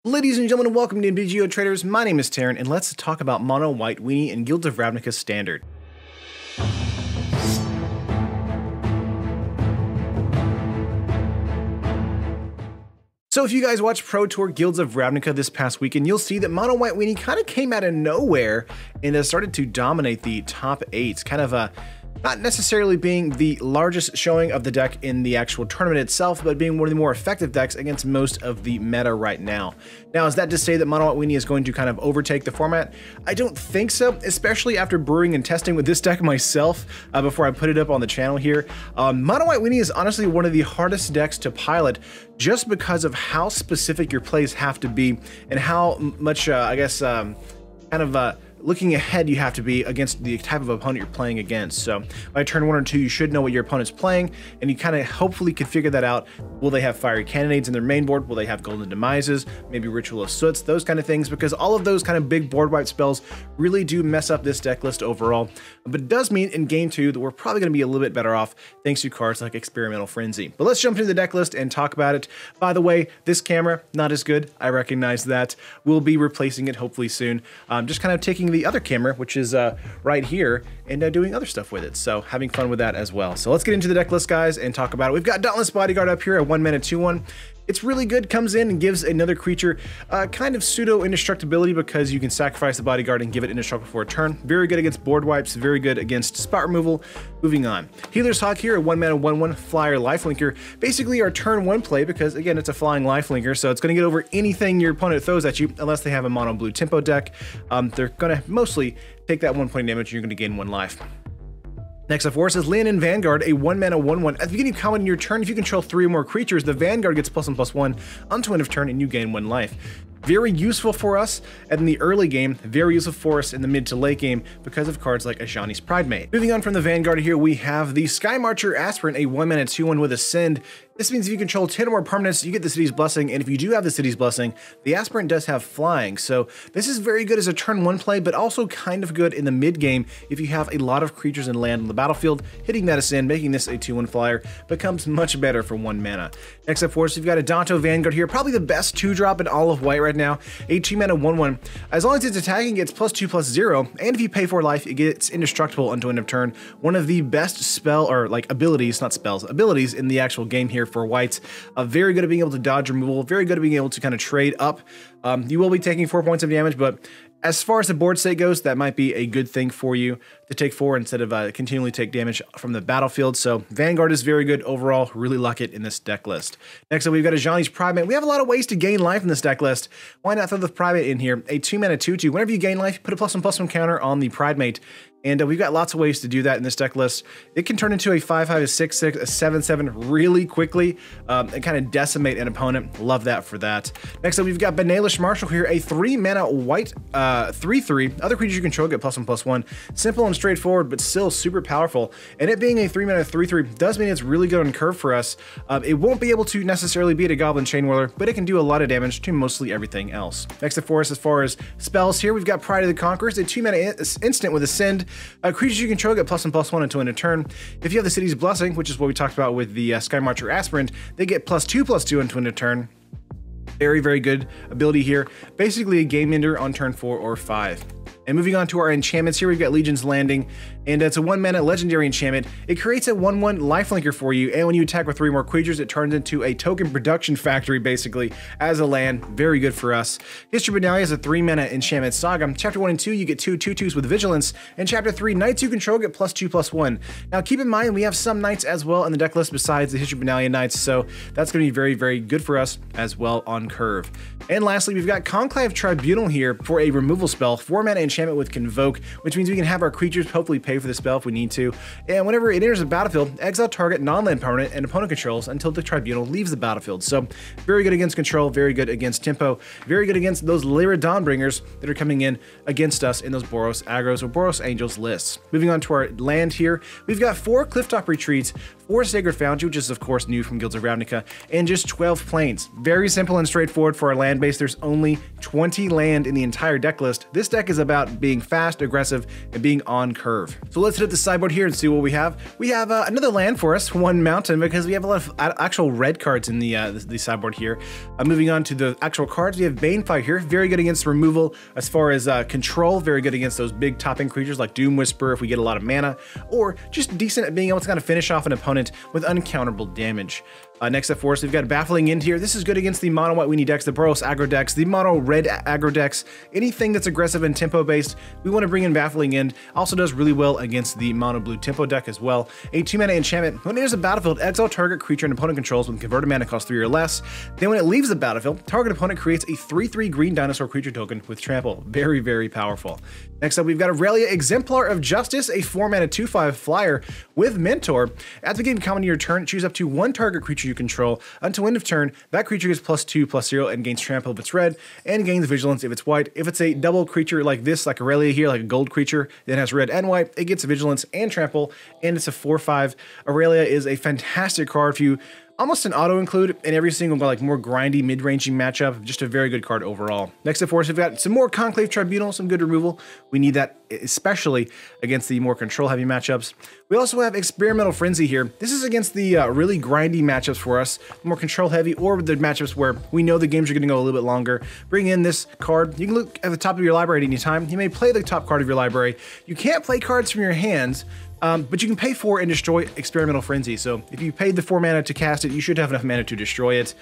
Ladies and gentlemen, welcome to NBGO Traders. My name is Taryn, and let's talk about Mono White Weenie and Guilds of Ravnica Standard. So if you guys watched Pro Tour Guilds of Ravnica this past weekend, you'll see that Mono White Weenie kind of came out of nowhere and has started to dominate the top 8s, kind of not necessarily being the largest showing of the deck in the actual tournament itself, but being one of the more effective decks against most of the meta right now. Now, is that to say that Mono White Weenie is going to kind of overtake the format? I don't think so, especially after brewing and testing with this deck myself before I put it up on the channel here. Mono White Weenie is honestly one of the hardest decks to pilot just because of how specific your plays have to be and how much, looking ahead you have to be against the type of opponent you're playing against. So by turn 1 or 2, you should know what your opponent's playing, and you kind of hopefully can figure that out. Will they have fiery cannonades in their main board? Will they have golden demises? Maybe ritual of soots, those kind of things, because all of those kind of big board wipe spells really do mess up this deck list overall. But it does mean in game 2 that we're probably going to be a little bit better off thanks to cards like Experimental Frenzy. But let's jump into the deck list and talk about it. By the way, this camera, not as good. I recognize that. We'll be replacing it hopefully soon. Just kind of taking the other camera, which is right here, and doing other stuff with it. So having fun with that as well. So let's get into the deck list, guys, and talk about it. We've got Dauntless Bodyguard up here at 1 mana 2/1. It's really good, comes in and gives another creature kind of pseudo indestructibility because you can sacrifice the bodyguard and give it indestructible for a turn. Very good against board wipes, very good against spot removal. Moving on. Healer's Hawk here, a 1 mana 1/1 flyer lifelinker. Basically our turn 1 play because again it's a flying lifelinker, so it's going to get over anything your opponent throws at you unless they have a mono blue tempo deck. They're going to mostly take that 1 point damage and you're going to gain 1 life. Next up for us is Leonin Vanguard, a 1 mana 1/1. At the beginning of combat in your turn, if you control 3 or more creatures, the Vanguard gets +1/+1 until end of turn and you gain 1 life. Very useful for us in the early game, very useful for us in the mid to late game because of cards like Ajani's Pridemate. Moving on from the Vanguard here, we have the Sky Marcher Aspirant, a 1 mana 2/1 with Ascend. This means if you control 10 or more permanents, you get the City's Blessing, and if you do have the City's Blessing, the Aspirant does have flying. So this is very good as a turn 1 play, but also kind of good in the mid game if you have a lot of creatures and land on the battlefield. Hitting that Ascend, making this a 2/1 flyer, becomes much better for 1 mana. Next up for us, you've got a Danto Vanguard here, probably the best 2-drop in all of white right now. A 2 mana 1/1. As long as it's attacking, it gets +2/+0, and if you pay 4 life, it gets indestructible until end of turn. One of the best abilities, not spells, abilities in the actual game here for whites. Very good at being able to dodge removal, very good at being able to kind of trade up. You will be taking 4 points of damage, but as far as the board state goes, that might be a good thing for you to take 4 instead of continually take damage from the battlefield. So Vanguard is very good overall. Really luck it in this deck list. Next up, we've got Ajani's Pridemate. We have a lot of ways to gain life in this deck list. Why not throw the Pridemate in here? A 2 mana 2/2. Whenever you gain life, put a +1/+1 counter on the Pridemate. And we've got lots of ways to do that in this deck list. It can turn into a 5/5, a 6/6, a 7/7 really quickly and kind of decimate an opponent. Love that for that. Next up, we've got Benalish Marshal here, a 3 mana white 3/3. Other creatures you control get +1/+1. Simple and straightforward, but still super powerful. And it being a 3 mana 3/3 does mean it's really good on curve for us. It won't be able to necessarily beat a Goblin Chainwhirler, but it can do a lot of damage to mostly everything else. Next up for us, as far as spells here, we've got Pride of the Conquerors, a 2 mana instant with Ascend. Creatures you control get +1/+1 until end of turn. If you have the City's Blessing, which is what we talked about with the Sky Marcher Aspirant, they get +2/+2 until end of turn. Very, very good ability here. Basically a game ender on turn 4 or 5. And moving on to our enchantments here, we've got Legion's Landing, and it's a 1 mana legendary enchantment. It creates a 1/1 lifelinker for you, and when you attack with 3 more creatures, it turns into a token production factory, basically, as a land. Very good for us. History Benalia is a 3 mana enchantment saga. Chapter 1 and 2, you get 2 2/2s with Vigilance, and Chapter 3, Knights you control get +2/+1. Now keep in mind, we have some Knights as well in the deck list besides the History Benalia Knights, so that's going to be very, very good for us as well on curve. And lastly, we've got Conclave Tribunal here for a removal spell, 4 mana enchantment with Convoke, which means we can have our creatures hopefully pay for the spell if we need to. And whenever it enters the battlefield, exile target non-land permanent and opponent controls until the Tribunal leaves the battlefield. So very good against control, very good against tempo, very good against those Lyra Dawnbringers that are coming in against us in those Boros Aggros or Boros Angels lists. Moving on to our land here, we've got 4 Clifftop Retreats, 4 Sacred Foundry, which is of course new from Guilds of Ravnica, and just 12 planes. Very simple and straightforward for our land base. There's only 20 land in the entire deck list. This deck is about being fast, aggressive, and being on curve. So let's hit the sideboard here and see what we have. We have another land for us, 1 mountain, because we have a lot of actual red cards in the sideboard here. Moving on to the actual cards, we have Banefire here, very good against removal as far as control, very good against those big topping creatures like Doom Whisper if we get a lot of mana, or just decent at being able to kind of finish off an opponent with uncounterable damage. Next up for us, we've got Baffling End here. This is good against the mono white weenie decks, the Boros aggro decks, the mono red aggro decks, anything that's aggressive and tempo based. We want to bring in Baffling End. Also does really well against the mono blue tempo deck as well. A 2-mana enchantment. When it enters the battlefield, exile target creature an opponent controls with converted mana cost 3 or less. Then when it leaves the battlefield, target opponent creates a 3/3 green dinosaur creature token with trample. Very, very powerful. Next up, we've got Aurelia, Exemplar of Justice, a 4-mana 2/5 flyer with Mentor. At the beginning of your turn, choose up to 1 target creature you control. Until end of turn, that creature gets +2/+0 and gains trample if it's red, and gains vigilance if it's white. If it's a double creature like this, like Aurelia here, like a gold creature that has red and white, it gets vigilance and trample, and it's a 4/5. Aurelia is a fantastic card for you. Almost an auto include in every single like more grindy mid-ranging matchup. Just a very good card overall. Next up for us, we've got some more Conclave Tribunal, some good removal. We need that especially against the more control heavy matchups. We also have Experimental Frenzy here. This is against the really grindy matchups for us, more control heavy, or the matchups where we know the games are going to go a little bit longer. Bring in this card. You can look at the top of your library at any time. You may play the top card of your library. You can't play cards from your hands, but you can pay 4 and destroy Experimental Frenzy. So if you paid the 4 mana to cast it, you should have enough mana to destroy it.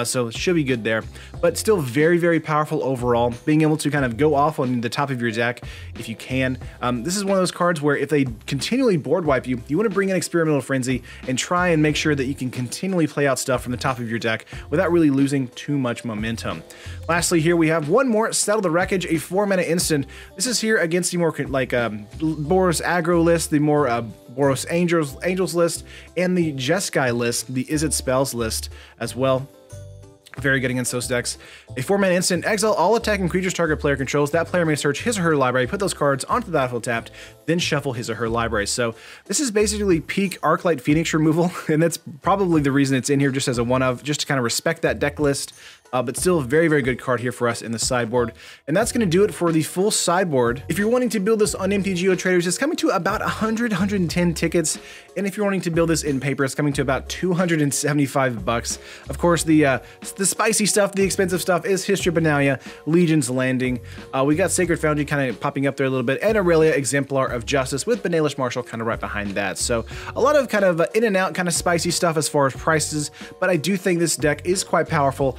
So it should be good there. But still very, very powerful overall. Being able to kind of go off on the top of your deck if you can. This is one of those cards where if they continually board wipe you, you want to bring in Experimental Frenzy and try and make sure that you can continually play out stuff from the top of your deck without really losing too much momentum. Lastly, here we have one more, Settle the Wreckage, a 4-mana instant. This is here against the more like Boros aggro list, the more Boros Angels list, and the Jeskai list, the Is It Spells list as well. Very good against those decks. A 4-mana instant, exile all attacking creatures target player controls. That player may search his or her library, put those cards onto the battlefield tapped, then shuffle his or her library. So this is basically peak Arclight Phoenix removal, and that's probably the reason it's in here just as a one-of, just to kind of respect that deck list. But still a very, very good card here for us in the sideboard. And that's going to do it for the full sideboard. If you're wanting to build this on MTGO Traders, it's coming to about 110 tickets. And if you're wanting to build this in paper, it's coming to about 275 bucks. Of course, the spicy stuff, the expensive stuff is History of Benalia, Legion's Landing. We got Sacred Foundry kind of popping up there a little bit, and Aurelia, Exemplar of Justice with Benalish Marshal kind of right behind that. So a lot of kind of in and out kind of spicy stuff as far as prices, but I do think this deck is quite powerful.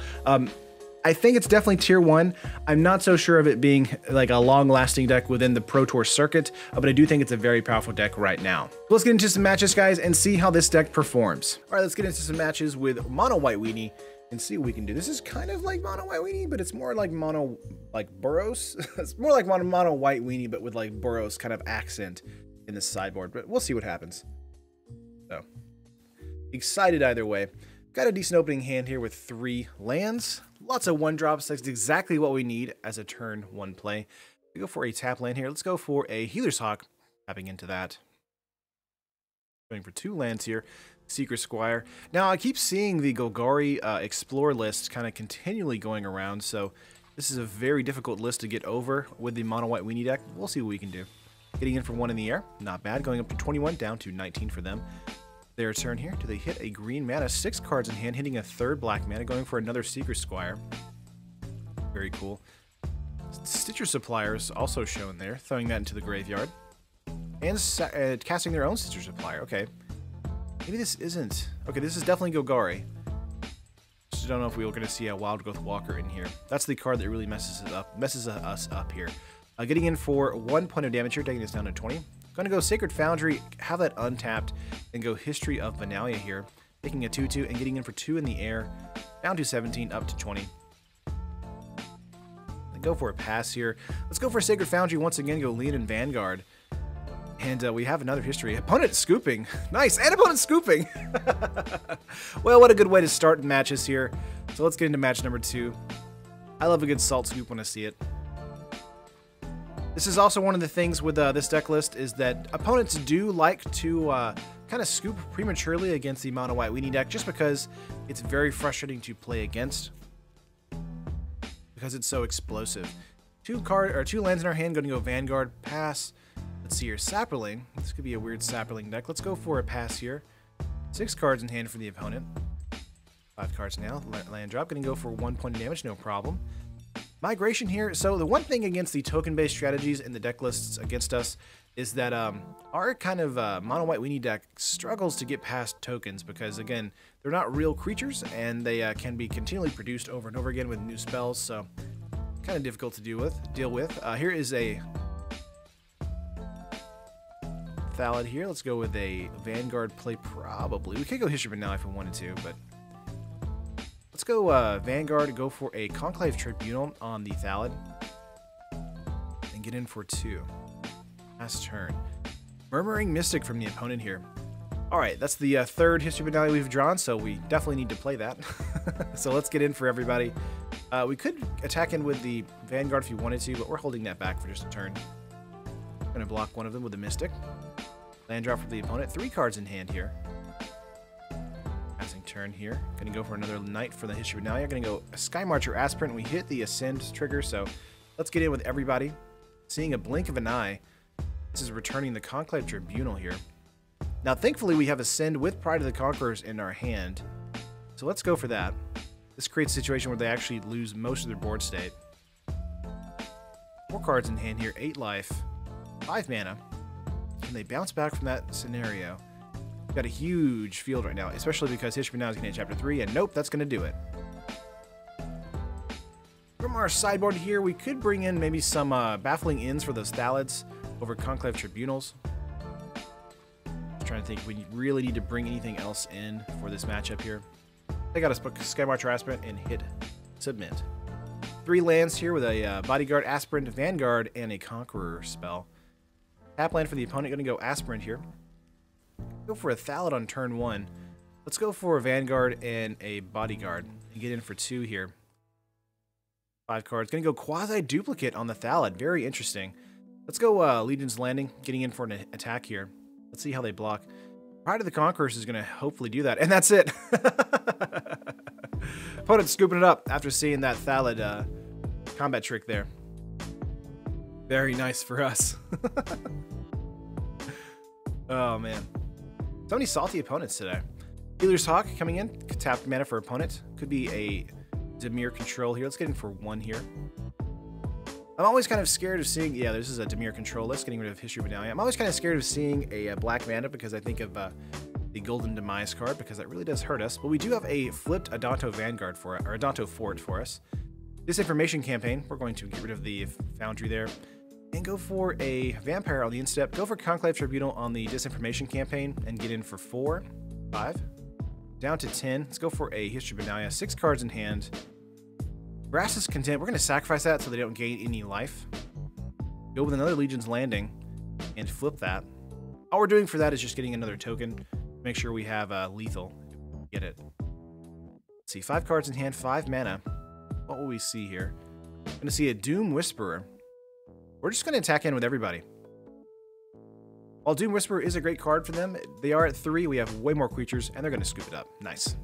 I think it's definitely tier 1. I'm not so sure of it being like a long-lasting deck within the Pro Tour circuit, but I do think it's a very powerful deck right now. Let's get into some matches, guys, and see how this deck performs. All right, let's get into some matches with Mono White Weenie and see what we can do. This is kind of like Mono White Weenie, but it's more like Mono like Boros. It's more like Mono White Weenie, but with like Boros kind of accent in the sideboard. But we'll see what happens. So excited either way. Got a decent opening hand here with 3 lands. Lots of 1-drops. That's exactly what we need as a turn 1 play. We go for a tap land here. Let's go for a Healer's Hawk. Tapping into that. Going for 2 lands here. Secret Squire. Now, I keep seeing the Golgari Explore list kind of continually going around, so this is a very difficult list to get over with the Mono White Weenie deck. We'll see what we can do. Getting in for 1 in the air. Not bad. Going up to 21, down to 19 for them. Their turn here. Do they hit a green mana? 6 cards in hand, hitting a 3rd black mana, going for another Secret Squire. Very cool. Stitcher Suppliers also shown there, throwing that into the graveyard. And casting their own Stitcher Supplier. Okay. Maybe this isn't. Okay, this is definitely Golgari. Just don't know if we were going to see a Wild Growth Walker in here. That's the card that really messes us up here. Getting in for 1 point of damage here, taking this down to 20. Going to go Sacred Foundry, have that untapped, and go History of Benalia here, taking a 2/2 and getting in for 2 in the air, down to 17, up to 20. Then go for a pass here. Let's go for Sacred Foundry once again, go Lean and Vanguard. And we have another history. Opponent scooping. Nice, and opponent scooping. Well, what a good way to start matches here. So let's get into match number 2. I love a good salt scoop when I see it. This is also one of the things with this deck list is that opponents do like to kind of scoop prematurely against the mono White Weenie deck just because it's very frustrating to play against because it's so explosive. Two lands in our hand, going to go Vanguard, pass. Let's see here, Sapperling. This could be a weird Sapperling deck. Let's go for a pass here. 6 cards in hand for the opponent. 5 cards now. Land drop. Going to go for 1 point of damage. No problem. Migration here. So the one thing against the token-based strategies in the deck lists against us is that our kind of mono White Weenie deck struggles to get past tokens because, again, they're not real creatures and they can be continually produced over and over again with new spells. So kind of difficult to deal with. Here is a Thallid here. Let's go with a Vanguard play probably. We could go History now if we wanted to, but let's go Vanguard, go for a Conclave Tribunal on the Thallid and get in for 2. Last turn. Murmuring Mystic from the opponent here. Alright, that's the third History Finale we've drawn, so we definitely need to play that. So let's get in for everybody. We could attack in with the Vanguard if you wanted to, but we're holding that back for just a turn. Going to block one of them with the Mystic. Land drop for the opponent. 3 cards in hand here. Passing turn here. Going to go for another Knight for the History Finale. Going to go a Sky Marcher Aspirant. We hit the Ascend trigger, so let's get in with everybody. Seeing a blink of an eye. This is returning the Conclave Tribunal here. Now, thankfully, we have Ascend with Pride of the Conquerors in our hand. So let's go for that. This creates a situation where they actually lose most of their board state. 4 cards in hand here. 8 life. 5 mana. Can they bounce back from that scenario? We've got a huge field right now, especially because History Now is going to hit Chapter 3, and nope, that's going to do it. From our sideboard here, we could bring in maybe some Baffling Inns for those Thallids over Conclave Tribunals. Just trying to think if we really need to bring anything else in for this matchup here. They got a Sky Marcher Aspirant and hit Submit. 3 lands here with a Bodyguard, Aspirant, Vanguard, and a Conqueror spell. Tap land for the opponent, going to go Aspirant here. Go for a Thallid on turn 1. Let's go for a Vanguard and a Bodyguard and get in for 2 here. 5 cards. Going to go Quasi-Duplicate on the Thallid. Very interesting. Let's go Legion's Landing, getting in for an attack here. Let's see how they block. Pride of the Conquerors is going to hopefully do that, and that's it. Opponent scooping it up after seeing that Thallid combat trick there. Very nice for us. Oh, man. So many salty opponents today. Healer's Hawk coming in. Tapped mana for opponent. Could be a Dimir control here. Let's get in for 1 here. I'm always kind of scared of seeing... Yeah, this is a Dimir control list. Getting rid of History Finale. I'm always kind of scared of seeing a black mana because I think of the Golden Demise card because that really does hurt us. But we do have a flipped Adanto Vanguard for or Adanto Fort for us. Disinformation Campaign. We're going to get rid of the Foundry there. And go for a Vampire on the instep. Go for Conclave Tribunal on the Disinformation Campaign and get in for 4, 5, down to 10. Let's go for a History Benalia. 6 cards in hand. Grass's Content. We're going to sacrifice that so they don't gain any life. Go with another Legion's Landing and flip that. All we're doing for that is just getting another token. Make sure we have lethal. Get it. Let's see. 5 cards in hand, 5 mana. What will we see here? Going to see a Doom Whisperer. We're just going to attack in with everybody. While Doom Whisperer is a great card for them, they are at 3. We have way more creatures, and they're going to scoop it up. Nice.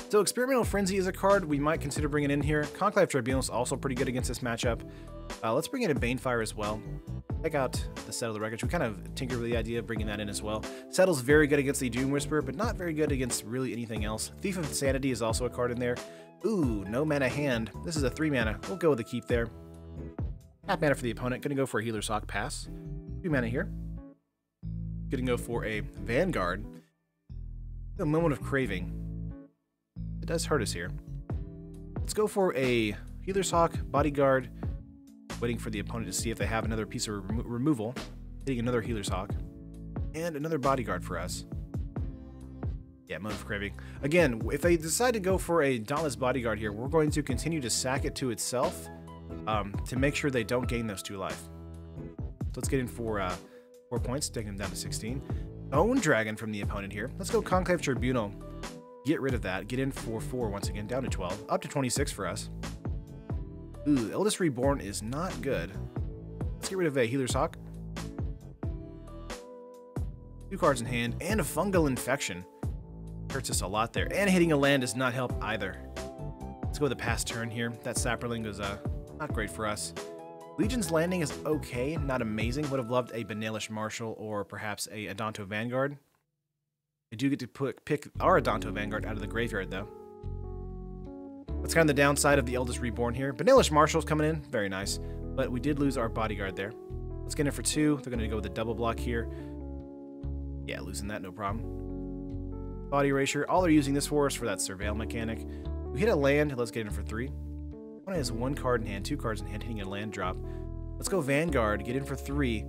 So Experimental Frenzy is a card we might consider bringing in here. Conclave Tribunal is also pretty good against this matchup. Let's bring in a Banefire as well. Check out the Settle the Wreckage. We kind of tinkered with the idea of bringing that in as well. Settle's very good against the Doom Whisperer, but not very good against really anything else. Thief of Sanity is also a card in there. Ooh, no mana hand. This is a 3 mana. We'll go with the keep there. Tap mana for the opponent. Gonna go for a Healer's Hawk, pass. 2 mana here. Gonna go for a Vanguard. A Moment of Craving. It does hurt us here. Let's go for a Healer's Hawk, Bodyguard. Waiting for the opponent to see if they have another piece of removal. Hitting another Healer's Hawk. And another Bodyguard for us. Yeah, Moment of Craving. Again, if they decide to go for a Dauntless Bodyguard here, we're going to continue to sack it to itself. To make sure they don't gain those 2 life. So let's get in for 4 points, taking them down to 16. Bone Dragon from the opponent here. Let's go Conclave Tribunal. Get rid of that. Get in for 4 once again, down to 12. Up to 26 for us. Ooh, Eldest Reborn is not good. Let's get rid of a Healer's Hawk. 2 cards in hand, and a fungal infection. Hurts us a lot there. And hitting a land does not help either. Let's go with the past turn here. That Sapperling was not great for us. Legion's Landing is okay, not amazing. Would have loved a Banalish Marshal or perhaps a Adanto Vanguard. I do get to pick our Adanto Vanguard out of the graveyard, though. That's kind of the downside of the Eldest Reborn here. Banalish Marshal's coming in, very nice. But we did lose our bodyguard there. Let's get in for 2. They're going to go with a double block here. Yeah, losing that, no problem. Body Erasure. All they're using this for is for that Surveil mechanic. We hit a land. Let's get in for 3. One has 1 card in hand, 2 cards in hand, hitting a land drop. Let's go Vanguard, get in for 3.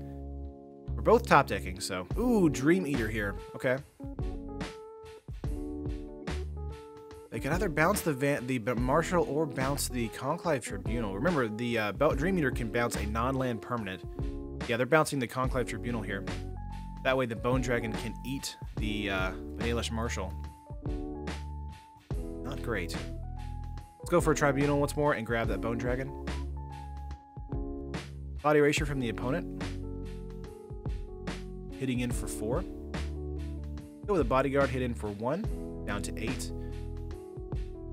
We're both top decking, so... Ooh, Dream Eater here. Okay. They can either bounce the Marshal or bounce the Conclave Tribunal. Remember, the Dream Eater can bounce a non-land permanent. Yeah, they're bouncing the Conclave Tribunal here. That way the Bone Dragon can eat the Banalish Marshal. Not great. Let's go for a Tribunal once more and grab that Bone Dragon. Body Erasure from the opponent. Hitting in for 4. Go with a Bodyguard, hit in for 1. Down to 8.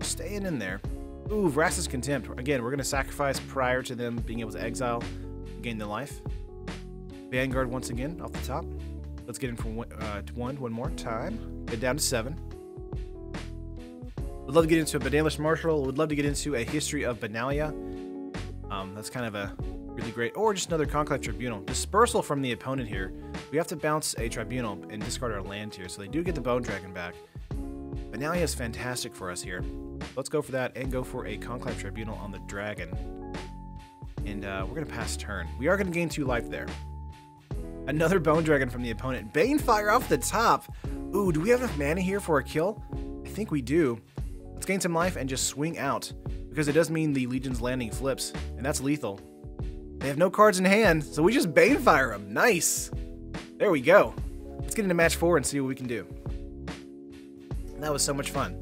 Staying in there. Ooh, Vraska's Contempt. Again, we're going to sacrifice prior to them being able to exile and gain their life. Vanguard once again off the top. Let's get in for 1 more time. Get down to 7. Would love to get into a Banalish Marshal. Would love to get into a History of Benalia. That's kind of a really great... Or just another Conclave Tribunal. Dispersal from the opponent here. We have to bounce a Tribunal and discard our land here. So they do get the Bone Dragon back. Benalia is fantastic for us here. Let's go for that and go for a Conclave Tribunal on the Dragon. And we're going to pass turn. We are going to gain 2 life there. Another Bone Dragon from the opponent. Banefire off the top. Ooh, do we have enough mana here for a kill? I think we do. Let's gain some life and just swing out. Because it does mean the Legion's Landing flips. And that's lethal. They have no cards in hand, so we just Banefire them. Nice. There we go. Let's get into match 4 and see what we can do. That was so much fun.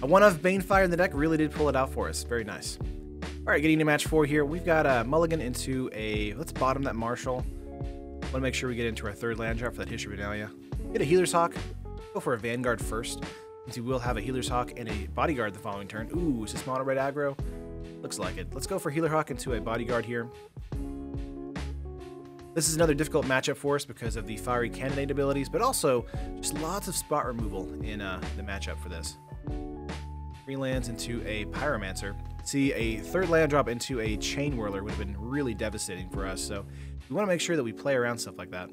A one-off Banefire in the deck really did pull it out for us. Very nice. Alright, getting to match 4 here. We've got a Mulligan into a... Let's bottom that Marshal. Want to make sure we get into our 3rd land drop for that History of Benalia. Get a Healer's Hawk. Go for a Vanguard first. Since we will have a Healer's Hawk and a Bodyguard the following turn. Ooh, is this mono red aggro? Looks like it. Let's go for Healer Hawk into a Bodyguard here. This is another difficult matchup for us because of the Fiery Cannonade abilities, but also just lots of spot removal in the matchup for this. 3 lands into a Pyromancer. See, a 3rd land drop into a Chain Whirler would have been really devastating for us, so we want to make sure that we play around stuff like that.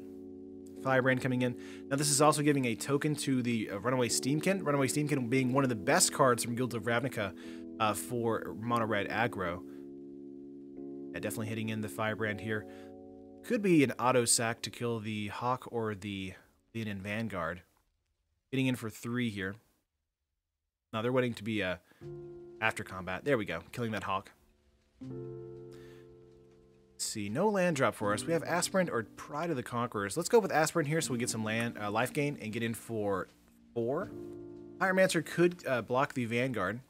Firebrand coming in. Now this is also giving a token to the Runaway Steamkin. Runaway Steamkin being one of the best cards from Guilds of Ravnica for mono red aggro. Yeah, definitely hitting in the Firebrand here. Could be an auto sack to kill the Hawk or the Leonin Vanguard. Getting in for 3 here. Now they're waiting to be after combat. There we go, killing that Hawk. Let's see, no land drop for us. We have Aspirant or Pride of the Conquerors. Let's go with Aspirant here so we get some life gain and get in for 4. Pyromancer could block the Vanguard.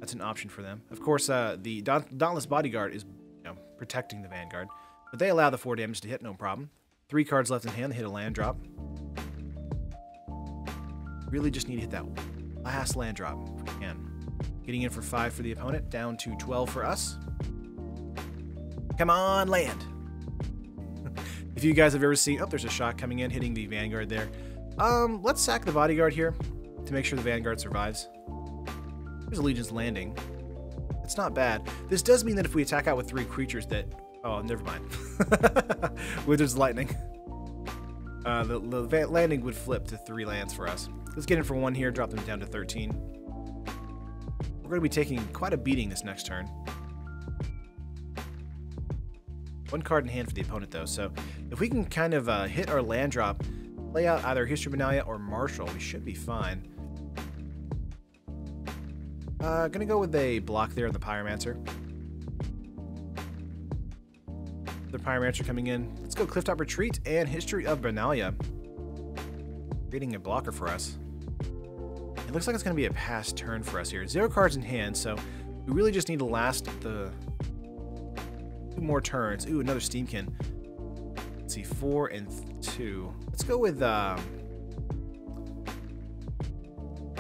That's an option for them. Of course, the Dauntless Bodyguard is protecting the Vanguard. But they allow the 4 damage to hit, no problem. 3 cards left in hand, they hit a land drop. Really just need to hit that last land drop if we can. Getting in for 5 for the opponent, down to 12 for us. Come on, land! If you guys have ever seen... Oh, there's a shot coming in, hitting the Vanguard there. Let's sack the Bodyguard here to make sure the Vanguard survives. There's a Legion's Landing. It's not bad. This does mean that if we attack out with 3 creatures that... Oh, never mind. Withers Lightning. The landing would flip to 3 lands for us. Let's get in for 1 here, drop them down to 13. We're going to be taking quite a beating this next turn. 1 card in hand for the opponent, though, so if we can kind of hit our land drop, play out either History of Benalia or Marshal, we should be fine. Gonna go with a block there on the Pyromancer. The Pyromancer coming in. Let's go Clifftop Retreat and History of Benalia. Creating a blocker for us. It looks like it's going to be a pass turn for us here. 0 cards in hand, so we really just need to last the 2 more turns. Ooh, another Steamkin. Let's see, 4 and 2. Let's go with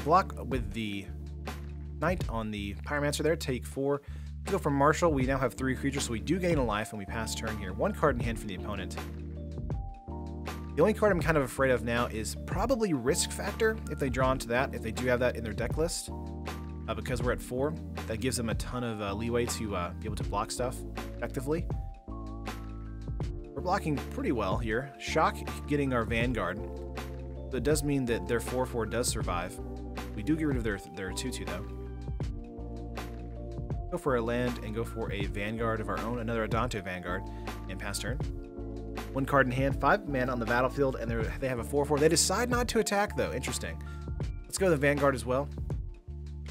block with the Knight on the Pyromancer there. Take 4. Go for Marshal. We now have 3 creatures, so we do gain a life, and we pass turn here. 1 card in hand for the opponent. The only card I'm kind of afraid of now is probably Risk Factor, if they draw into that, if they do have that in their deck list. Because we're at 4, that gives them a ton of leeway to be able to block stuff effectively. We're blocking pretty well here. Shock getting our Vanguard. So it does mean that their 4/4 does survive. We do get rid of their 2/2 though. Go for a land and go for a Vanguard of our own, another Adonto Vanguard, and pass turn. 1 card in hand, 5 mana on the battlefield, and they have a 4/4. They decide not to attack though. Interesting. Let's go to the Vanguard as well,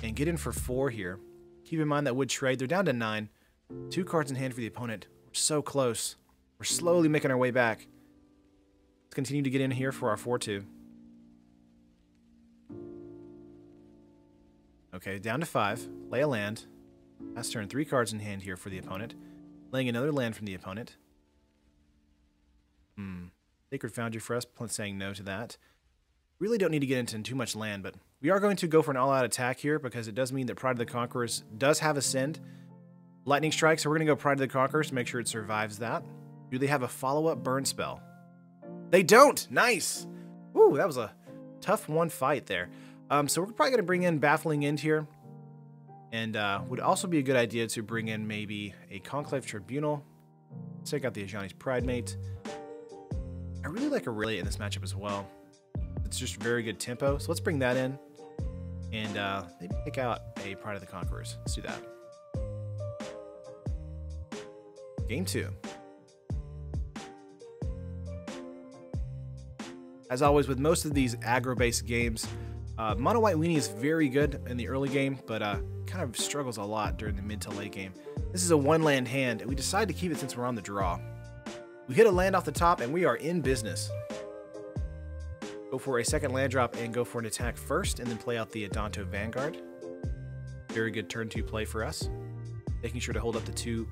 and get in for 4 here. Keep in mind that would trade. They're down to 9. 2 cards in hand for the opponent. We're so close. We're slowly making our way back. Let's continue to get in here for our 4/2. Okay, down to 5. Lay a land. Pass turn. 3 cards in hand here for the opponent. Laying another land from the opponent. Sacred Foundry for us, saying no to that. Really don't need to get into too much land, but we are going to go for an all-out attack here because it does mean that Pride of the Conquerors does have Ascend. Lightning Strike, so we're going to go Pride of the Conquerors to make sure it survives that. Do they have a follow-up burn spell? They don't! Nice! Woo, that was a tough one fight there. So we're probably going to bring in Baffling End here. And would also be a good idea to bring in maybe a Conclave Tribunal. Let's take out the Ajani's Pridemate. I really like Aurelia in this matchup as well. It's just very good tempo. So let's bring that in. And maybe pick out a Pride of the Conquerors. Let's do that. Game 2. As always, with most of these aggro-based games, Mono White Weenie is very good in the early game, but kind of struggles a lot during the mid to late game. This is a 1-land hand, and we decided to keep it since we're on the draw. We hit a land off the top, and we are in business. Go for a second land drop and go for an attack first, and then play out the Adonto Vanguard. Very good turn 2 play for us. Making sure to hold up the 2.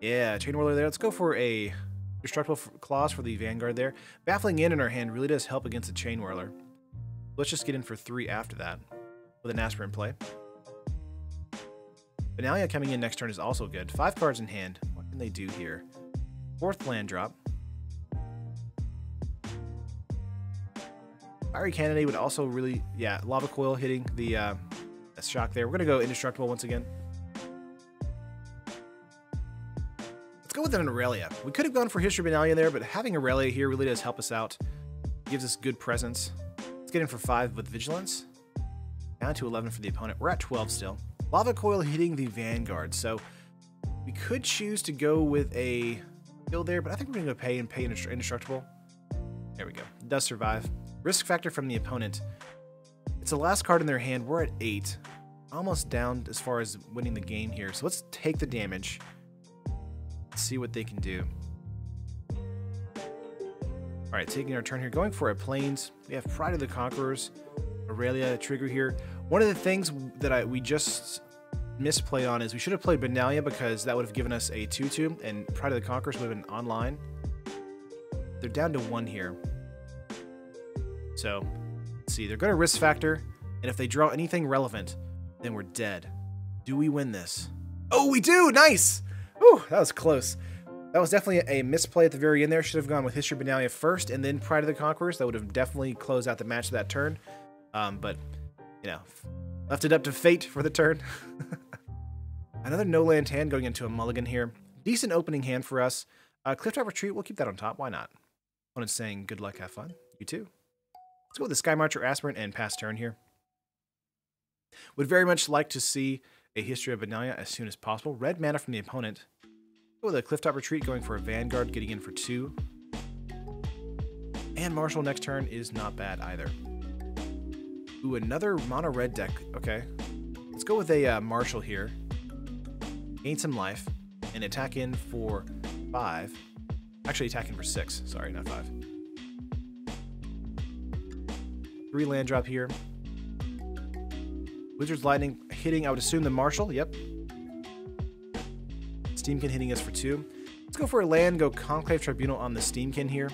Yeah, Chain Whirler there. Let's go for a Destructible Claws for the Vanguard there. Baffling End in our hand really does help against the Chain Whirler. Let's just get in for 3 after that with an Aspirant play. Benalia coming in next turn is also good. 5 cards in hand. What can they do here? 4th land drop. Fiery Cannonade would also really, yeah, Lava Coil hitting the shock there. We're going to go Indestructible once again. Let's go with an Aurelia. We could have gone for History Benalia there, but having Aurelia here really does help us out. Gives us good presence. Let's get in for 5 with Vigilance. Down to 11 for the opponent. We're at 12 still. Lava Coil hitting the Vanguard, so we could choose to go with a build there, but I think we're going to go pay Indestructible. There we go. It does survive. Risk Factor from the opponent. It's the last card in their hand. We're at 8. Almost down as far as winning the game here. So let's take the damage. Let's see what they can do. Alright, taking our turn here. Going for a Plains. We have Pride of the Conquerors. Aurelia trigger here. One of the things that we just misplayed on is we should have played Benalia because that would have given us a 2/2 and Pride of the Conquerors would have been online. They're down to 1 here. So, let's see. They're going to Risk Factor, and if they draw anything relevant, then we're dead. Do we win this? Oh, we do! Nice! Whew, that was close. That was definitely a misplay at the very end there. Should have gone with History Benalia first and then Pride of the Conquerors. That would have definitely closed out the match that turn. But, you know, left it up to fate for the turn. Another no-land hand going into a mulligan here. Decent opening hand for us. Clifftop Retreat, we'll keep that on top. Why not? Opponent's saying good luck, have fun. You too. Let's go with the Sky Marcher Aspirant and pass turn here. Would very much like to see a History of Benalia as soon as possible. Red mana from the opponent. Go with a Clifftop Retreat, going for a Vanguard, getting in for 2. And Marshal next turn is not bad either. Ooh, another mono red deck. Okay. Let's go with a Marshal here. Gain some life. And attack in for 5. Actually, attack in for 6. Sorry, not 5. 3 land drop here. Wizard's Lightning hitting, I would assume, the Marshal. Yep. Steamkin hitting us for 2. Let's go for a land, go Conclave Tribunal on the Steamkin here.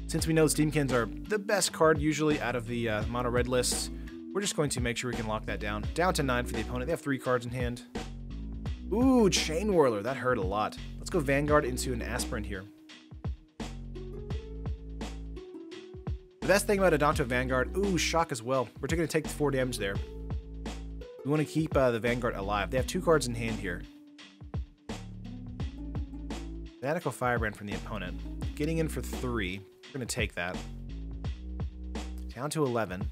Since we know Steamkins are the best card usually out of the mono red lists, we're just going to make sure we can lock that down. Down to 9 for the opponent. They have 3 cards in hand. Ooh, Chain Whirler. That hurt a lot. Let's go Vanguard into an Aspirant here. The best thing about Adonto Vanguard, ooh, Shock as well. We're going to take the 4 damage there. We want to keep the Vanguard alive. They have 2 cards in hand here. Fanatical Firebrand from the opponent. Getting in for 3. We're going to take that. Down to 11.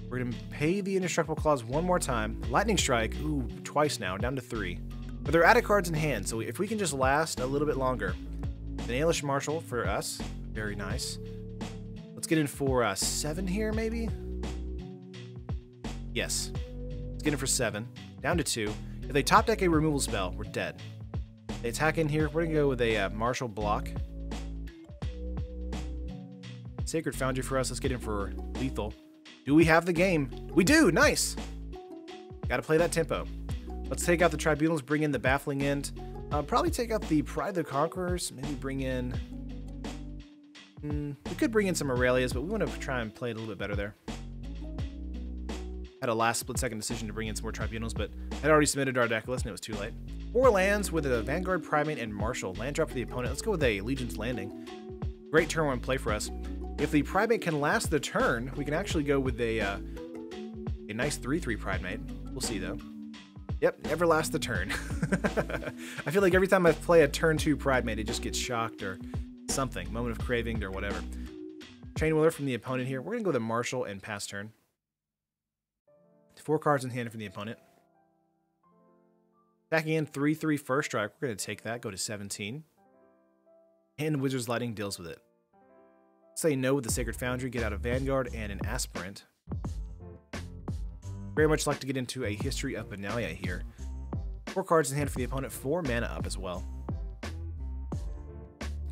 We're going to pay the Indestructible Clause one more time. Lightning Strike, ooh, twice now, down to 3. But they're out of cards in hand, so if we can just last a little bit longer. An Aelish Marshal for us. Very nice. Let's get in for 7 here, maybe? Yes. Let's get in for 7. Down to 2. If they top deck a removal spell, we're dead. They attack in here. We're going to go with a Marshal block. Sacred Foundry for us. Let's get in for lethal. Do we have the game? We do! Nice! Gotta play that tempo. Let's take out the Tribunals, bring in the Baffling End. Probably take out the Pride of the Conquerors. Maybe bring in... we could bring in some Aurelias, but we want to try and play it a little bit better there. Had a last split-second decision to bring in some more Tribunals, but had already submitted our deck list and it was too late. 4 lands with a Vanguard, Primate, and Marshal. Land drop for the opponent. Let's go with a Legion's Landing. Great turn 1 play for us. If the Primate can last the turn, we can actually go with a nice 3/3 Primate. We'll see, though. Yep, never lasts the turn. I feel like every time I play a turn 2 Primate, it just gets shocked or something. Moment of Craving or whatever. Chain Whirler from the opponent here. We're going to go with a Marshal and pass turn. 4 cards in hand from the opponent. Attacking in 3/3 First Strike. We're going to take that, go to 17. And Wizard's Lightning deals with it. Say no with the Sacred Foundry, get out a Vanguard and an Aspirant. Very much like to get into a History of Benalia here. 4 cards in hand for the opponent, 4 mana up as well.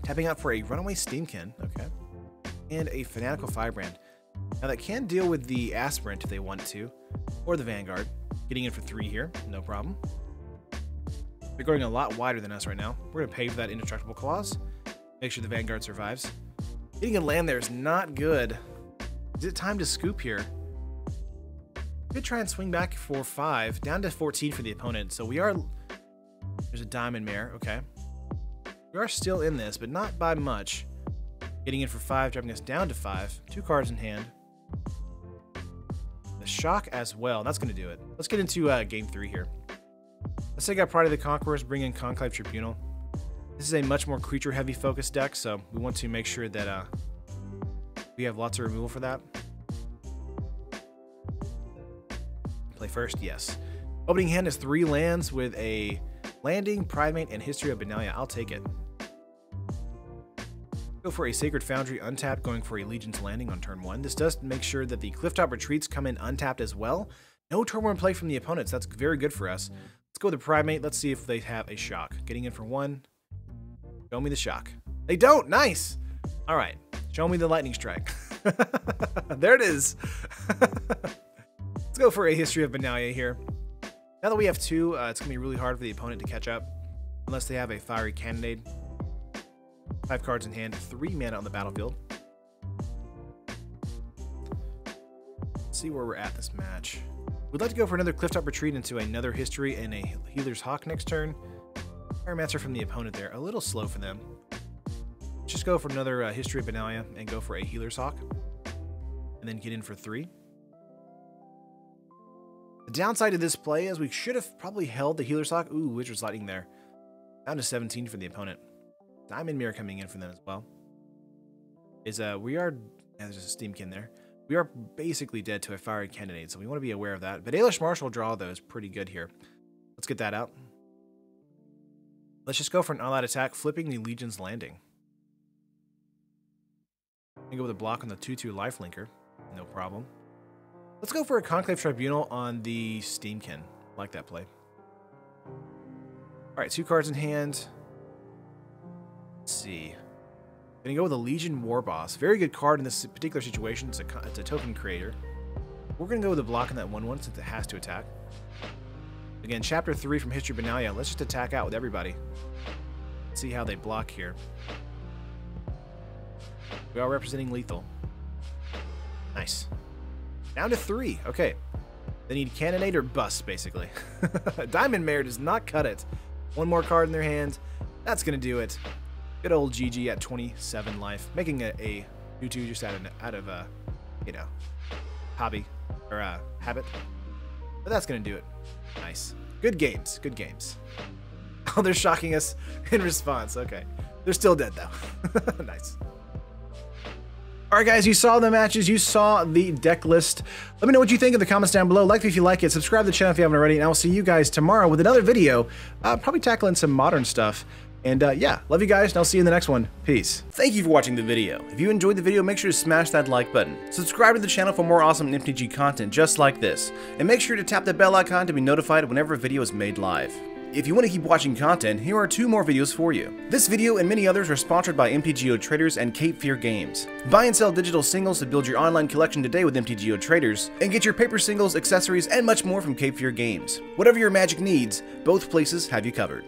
Tapping out for a Runaway Steamkin, okay. And a Fanatical Firebrand. Now that can deal with the Aspirant if they want to, or the Vanguard. Getting in for 3 here, no problem. They're going a lot wider than us right now. We're going to pay for that Indestructible Clause. Make sure the Vanguard survives. Getting a land there is not good. Is it time to scoop here? Could try and swing back for 5, down to 14 for the opponent. So we are... There's a Diamond Mare, okay. We are still in this, but not by much. Getting in for 5, dropping us down to 5. 2 cards in hand. The Shock as well. That's going to do it. Let's get into game 3 here. Let's take out Pride of the Conquerors, bring in Conclave Tribunal. This is a much more creature-heavy focused deck, so we want to make sure that we have lots of removal for that. Play first, yes. Opening hand is 3 lands with a Landing, Primate, and History of Benalia. I'll take it. Go for a Sacred Foundry untapped, going for a Legion's Landing on turn 1. This does make sure that the Clifftop Retreats come in untapped as well. No turn 1 play from the opponents. That's very good for us. Let's go with the Primate. Let's see if they have a Shock. Getting in for 1. Show me the Shock. They don't! Nice! Alright. Show me the Lightning Strike. There it is! Let's go for a History of Benalia here. Now that we have 2, it's going to be really hard for the opponent to catch up. Unless they have a Fiery Cannonade. 5 cards in hand, 3 mana on the battlefield. Let's see where we're at this match. We'd like to go for another Clifftop Retreat into another History and a Healer's Hawk next turn. Pyromancer from the opponent there, a little slow for them. Just go for another History of Benalia and go for a Healer's Hawk. And then get in for 3. The downside of this play is we should have probably held the Healer's Hawk. Ooh, Wizard's Lightning there. Down to 17 for the opponent. Diamond Mirror coming in for them as well. There's a Steamkin there. We are basically dead to a Fiery Cannonade, so we want to be aware of that. But Aelish Marshal draw, though, is pretty good here. Let's get that out. Let's just go for an all-out attack, flipping the Legion's Landing. And go with a block on the 2/2 Lifelinker. No problem. Let's go for a Conclave Tribunal on the Steamkin. Like that play. Alright, 2 cards in hand. Let's see. Gonna go with a Legion War Boss. Very good card in this particular situation. It's a token creator. We're gonna go with a block on that 1/1 since it has to attack. Again, Chapter 3 from History Benalia. Let's just attack out with everybody. See how they block here. We are representing lethal. Nice. Down to 3. Okay. They need Cannonade or bust, basically. Diamond Mare does not cut it. One more card in their hand. That's going to do it. Good old GG at 27 life. Making a 2-2 just out of you know, hobby. Or habit. But that's going to do it. Nice. Good games. Good games. Oh, they're shocking us in response. Okay. They're still dead, though. Nice. Alright guys, you saw the matches, you saw the deck list. Let me know what you think in the comments down below. Like if you like it, subscribe to the channel if you haven't already, and I will see you guys tomorrow with another video, probably tackling some modern stuff. And yeah, love you guys, and I'll see you in the next one. Peace. Thank you for watching the video. If you enjoyed the video, make sure to smash that like button. Subscribe to the channel for more awesome MTG content just like this. And make sure to tap the bell icon to be notified whenever a video is made live. If you want to keep watching content, here are 2 more videos for you. This video and many others are sponsored by MTGO Traders and Cape Fear Games. Buy and sell digital singles to build your online collection today with MTGO Traders, and get your paper singles, accessories, and much more from Cape Fear Games. Whatever your Magic needs, both places have you covered.